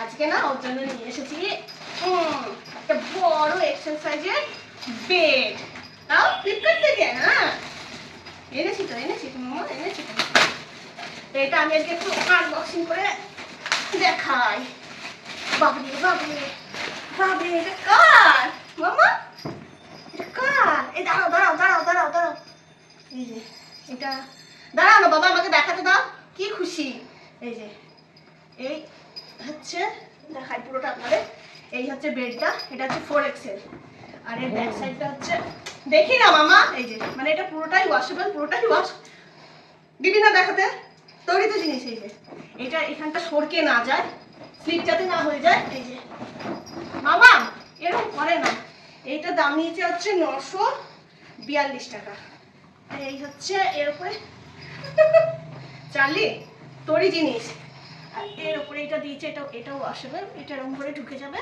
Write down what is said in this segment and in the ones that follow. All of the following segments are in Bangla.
আজকে না ওর জন্য নিয়ে এসেছি একটা বড় এক্সারসাইজের বেড। তাও ফ্লিপকার্ট থেকে। হ্যাঁ, এনেছি তো মামা, এনেছি তো। এটা আমি আজকে একটু আনবক্সিং করে দেখাই। বাবরে বাবরে বাবরে, এটা কার মামা? এটা কার? এই দাঁড়াও দাঁড়াও দাঁড়াও দাঁড়াও দাঁড়াও, এই যে এটা দাঁড়াও না বাবা, আমাকে দেখাতে দাও। কি খুশি। এই যে এই হচ্ছে, দেখাই পুরোটা আপনাদের। এই হচ্ছে বেডটা, এটা হচ্ছে 4XL। আর এর ব্যাক সাইডটা হচ্ছে, দেখি না মামা, এই যে মানে এটা পুরোটাই ওয়াশেবল, পুরোটাই ওয়াশ দিবি না দেখাতে, তৈরি তো জিনিস। এই যে এটা এখানটা সরকে না যায়, স্লিপ যাতে না হয়ে যায়। এই যে মামা এরকম করে না। এইটা দাম নিয়েছে হচ্ছে 942 টাকা। এই হচ্ছে এর উপরে চার্লি তৈরি জিনিস। আর এর উপরে এটা দিয়েছে, এটাও আসবে, এটা এরকম করে ঢুকে যাবে।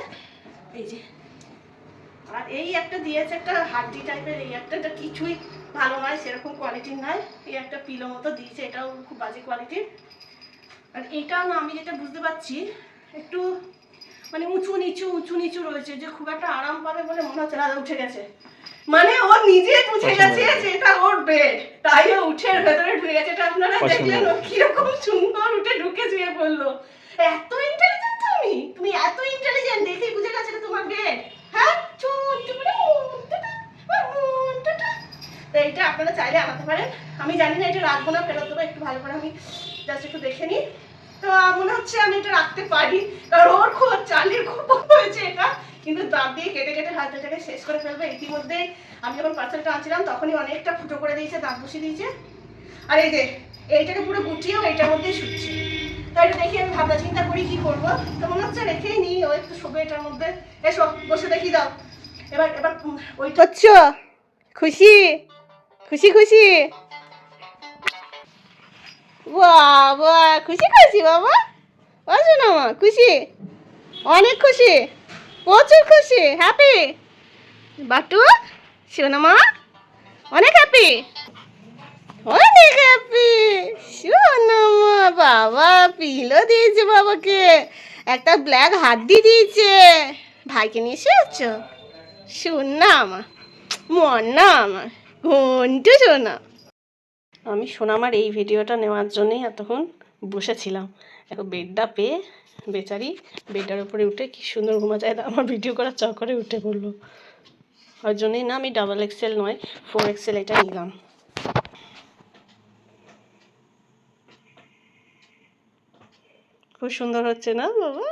এই যে আর এই একটা দিয়েছে একটা হাড্ডি টাইপের, এই একটা কিছুই ভালো নয়, সেরকম কোয়ালিটির নয়। এই একটা পিলো মতো দিয়েছে, এটাও খুব বাজে কোয়ালিটির। আর এটাও না, আমি যেটা বুঝতে পারছি একটু মানে উঁচু নিচু রয়েছে, যে খুব একটা আরাম পাবে বলে মনে হচ্ছে। রাজা উঠে গেছে, মানে ও নিজে বুঝে গেছে যে এটা ওর বেড, তাই ও উঠে ভেতরে ঢুকে গেছে। এটা আপনারা দেখলেন ও কিরকম সুন্দর উঠে ঢুকে শুয়ে পড়লো। এত ইন্টেলিজেন্ট তুমি এত ইন্টেলিজেন্ট, দেখেই বুঝে গেছে এটা তোমার বেড। হ্যাঁ, তো এইটা আপনারা চাইলে আনাতে পারেন। আমি জানি না এটা রাখবো না, ফেরত দেবো। একটু ভালো করে আমি জাস্ট একটু দেখে নিই। তো মনে হচ্ছে আমি এটা রাখতে পারি, কারণ ওর খুব চার্লির খুব পছন্দ হয়েছে এটা। কিন্তু দাঁত দিয়ে কেটে কেটে হাত এটাকে শেষ করে ফেলবে। ইতিমধ্যে আমি যখন পার্সেলটা আনছিলাম তখনই অনেকটা ফুটো করে দিয়েছে, দাঁত বসিয়ে দিয়েছে। আর এই যে এইটাকে পুরো গুটিয়েও এইটার মধ্যেই শুচ্ছে। তাই এটা দেখি আমি ভাবনা চিন্তা করি কি করবো। তো মনে হচ্ছে রেখেই নিই, ও একটু শোবে এটার মধ্যে। এসো বসে দেখি দাও। এবার ওইটা হচ্ছে খুশি খুশি খুশি, বাবা খুশি খুশি বাবা, বুঝো না মা, খুশি, অনেক খুশি, প্রচুর খুশি, হ্যাপি বাটু, শোনা মা, অনেক হ্যাপি, অনেক হ্যাপি, শোনা মা। বাবা পিলো দিয়েছে বাবাকে, একটা ব্ল্যাক হাড্ডি দিয়েছে। ভাইকে নিয়ে এসেছ, শোন না আমার মন না আমার ঘন্টু শোনা। আমি সোনামার এই ভিডিওটা নেওয়ার জন্যই এতক্ষণ বসেছিলাম। এখন বেডটা পেয়ে বেচারি বেডটার উপরে উঠে কি সুন্দর ঘুমা যায়, আমার ভিডিও করার চক্করে উঠে পড়লো। ওর জন্যই না আমি XXL নয় 4XL এটা নিলাম। খুব সুন্দর হচ্ছে না বাবা?